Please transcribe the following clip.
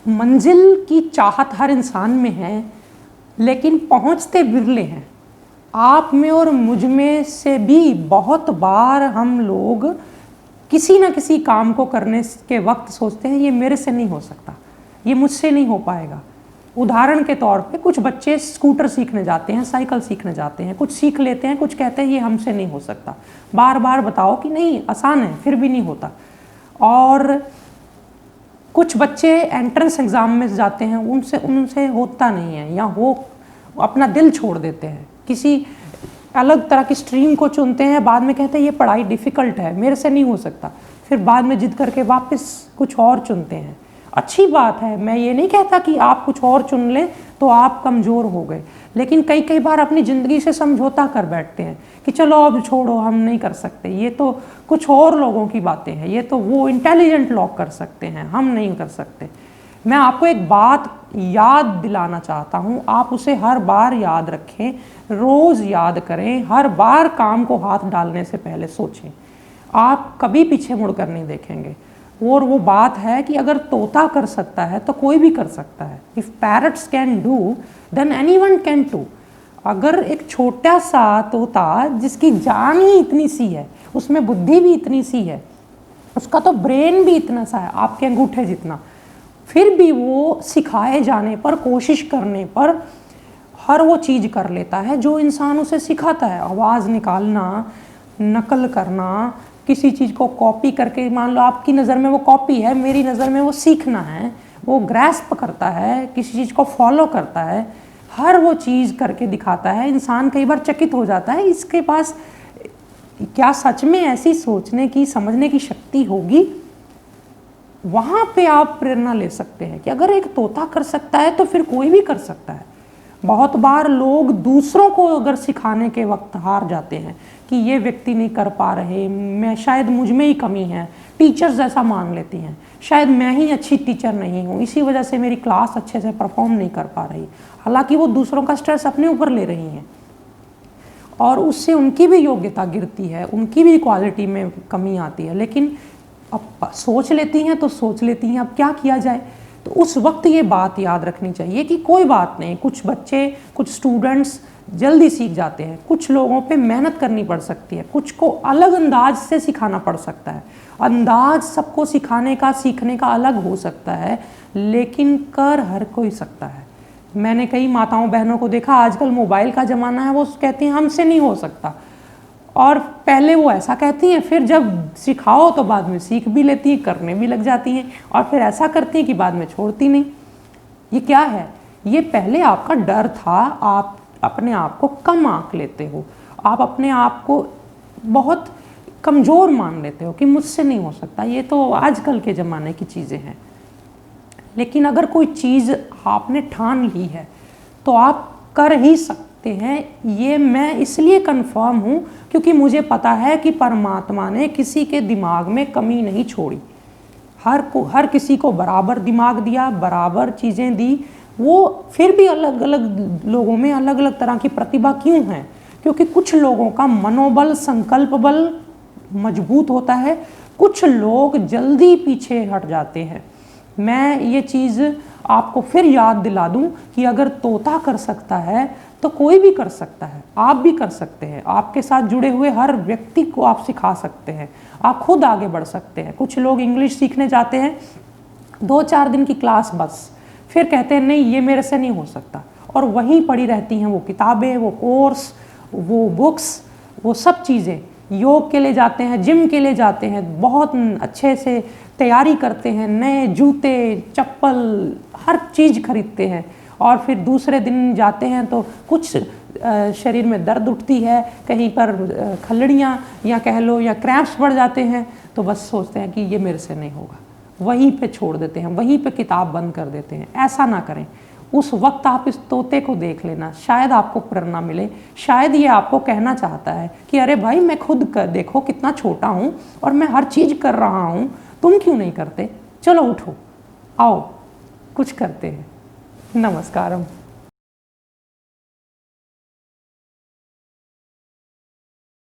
मंजिल की चाहत हर इंसान में है, लेकिन पहुंचते बिरले हैं। आप में और मुझ में से भी बहुत बार हम लोग किसी ना किसी काम को करने के वक्त सोचते हैं ये मेरे से नहीं हो सकता, ये मुझसे नहीं हो पाएगा। उदाहरण के तौर पे कुछ बच्चे स्कूटर सीखने जाते हैं, साइकिल सीखने जाते हैं, कुछ सीख लेते हैं, कुछ कहते हैं ये हमसे नहीं हो सकता। बार बार बताओ कि नहीं, आसान है, फिर भी नहीं होता। और कुछ बच्चे एंट्रेंस एग्ज़ाम में जाते हैं, उनसे होता नहीं है, या वो अपना दिल छोड़ देते हैं, किसी अलग तरह की स्ट्रीम को चुनते हैं, बाद में कहते हैं ये पढ़ाई डिफ़िकल्ट है, मेरे से नहीं हो सकता, फिर बाद में जिद करके वापस कुछ और चुनते हैं। अच्छी बात है, मैं ये नहीं कहता कि आप कुछ और चुन लें तो आप कमज़ोर हो गए, लेकिन कई बार अपनी ज़िंदगी से समझौता कर बैठते हैं कि चलो अब छोड़ो, हम नहीं कर सकते, ये तो कुछ और लोगों की बातें हैं, ये तो वो इंटेलिजेंट लोग कर सकते हैं, हम नहीं कर सकते। मैं आपको एक बात याद दिलाना चाहता हूँ, आप उसे हर बार याद रखें, रोज़ याद करें, हर बार काम को हाथ डालने से पहले सोचें, आप कभी पीछे मुड़कर नहीं देखेंगे। और वो बात है कि अगर तोता कर सकता है तो कोई भी कर सकता है। If parrots can do then anyone can too. अगर एक छोटा सा तोता जिसकी जान ही इतनी सी है, उसमें बुद्धि भी इतनी सी है, उसका तो ब्रेन भी इतना सा है आपके अंगूठे जितना, फिर भी वो सिखाए जाने पर, कोशिश करने पर हर वो चीज़ कर लेता है जो इंसान उसे सिखाता है। आवाज़ निकालना, नकल करना, किसी चीज़ को कॉपी करके, मान लो आपकी नज़र में वो कॉपी है, मेरी नज़र में वो सीखना है, वो ग्रैस्प करता है, किसी चीज़ को फॉलो करता है, हर वो चीज़ करके दिखाता है। इंसान कई बार चकित हो जाता है, इसके पास क्या सच में ऐसी सोचने की, समझने की शक्ति होगी? वहाँ पे आप प्रेरणा ले सकते हैं कि अगर एक तोता कर सकता है तो फिर कोई भी कर सकता है। बहुत बार लोग दूसरों को अगर सिखाने के वक्त हार जाते हैं कि ये व्यक्ति नहीं कर पा रहे, मैं शायद मुझ में ही कमी है, टीचर्स ऐसा मान लेती हैं, शायद मैं ही अच्छी टीचर नहीं हूँ, इसी वजह से मेरी क्लास अच्छे से परफॉर्म नहीं कर पा रही। हालांकि वो दूसरों का स्ट्रेस अपने ऊपर ले रही हैं और उससे उनकी भी योग्यता गिरती है, उनकी भी क्वालिटी में कमी आती है। लेकिन अब सोच लेती हैं तो सोच लेती हैं, अब क्या किया जाए? तो उस वक्त ये बात याद रखनी चाहिए कि कोई बात नहीं, कुछ बच्चे, कुछ स्टूडेंट्स जल्दी सीख जाते हैं, कुछ लोगों पे मेहनत करनी पड़ सकती है, कुछ को अलग अंदाज से सिखाना पड़ सकता है। अंदाज सबको सिखाने का, सीखने का अलग हो सकता है, लेकिन कर हर कोई सकता है। मैंने कई माताओं बहनों को देखा, आजकल मोबाइल का ज़माना है, वो कहती हैं हमसे नहीं हो सकता, और पहले वो ऐसा कहती हैं, फिर जब सिखाओ तो बाद में सीख भी लेती हैं, करने भी लग जाती हैं, और फिर ऐसा करती हैं कि बाद में छोड़ती नहीं। ये क्या है? ये पहले आपका डर था, आप अपने आप को कम आंक लेते हो, आप अपने आप को बहुत कमज़ोर मान लेते हो कि मुझसे नहीं हो सकता। ये तो आजकल के ज़माने की चीज़ें हैं। लेकिन अगर कोई चीज़ आपने ठान ली है तो आप कर ही सकते हैं। ये मैं इसलिए कंफर्म हूँ क्योंकि मुझे पता है कि परमात्मा ने किसी के दिमाग में कमी नहीं छोड़ी। हर किसी को बराबर दिमाग दिया, बराबर चीज़ें दी। वो फिर भी अलग अलग लोगों में अलग अलग तरह की प्रतिभा क्यों है? क्योंकि कुछ लोगों का मनोबल, संकल्प बल मजबूत होता है, कुछ लोग जल्दी पीछे हट जाते हैं। मैं ये चीज़ आपको फिर याद दिला दूं कि अगर तोता कर सकता है तो कोई भी कर सकता है, आप भी कर सकते हैं। आपके साथ जुड़े हुए हर व्यक्ति को आप सिखा सकते हैं, आप खुद आगे बढ़ सकते हैं। कुछ लोग इंग्लिश सीखने जाते हैं, 2-4 दिन की क्लास बस, फिर कहते हैं नहीं ये मेरे से नहीं हो सकता, और वहीं पड़ी रहती हैं वो किताबें, वो कोर्स, वो बुक्स, वो सब चीज़ें। योग के लिए जाते हैं, जिम के लिए जाते हैं, बहुत अच्छे से तैयारी करते हैं, नए जूते, चप्पल, हर चीज़ खरीदते हैं, और फिर दूसरे दिन जाते हैं तो कुछ शरीर में दर्द उठती है, कहीं पर खलड़ियाँ या कह लो या क्रैम्प्स बढ़ जाते हैं, तो बस सोचते हैं कि ये मेरे से नहीं होगा, वहीं पे छोड़ देते हैं, वहीं पे किताब बंद कर देते हैं। ऐसा ना करें। उस वक्त आप इस तोते को देख लेना, शायद आपको प्रेरणा मिले, शायद ये आपको कहना चाहता है कि अरे भाई मैं खुद देखो कितना छोटा हूँ और मैं हर चीज़ कर रहा हूँ, तुम क्यों नहीं करते? चलो उठो, आओ कुछ करते हैं। नमस्कारम।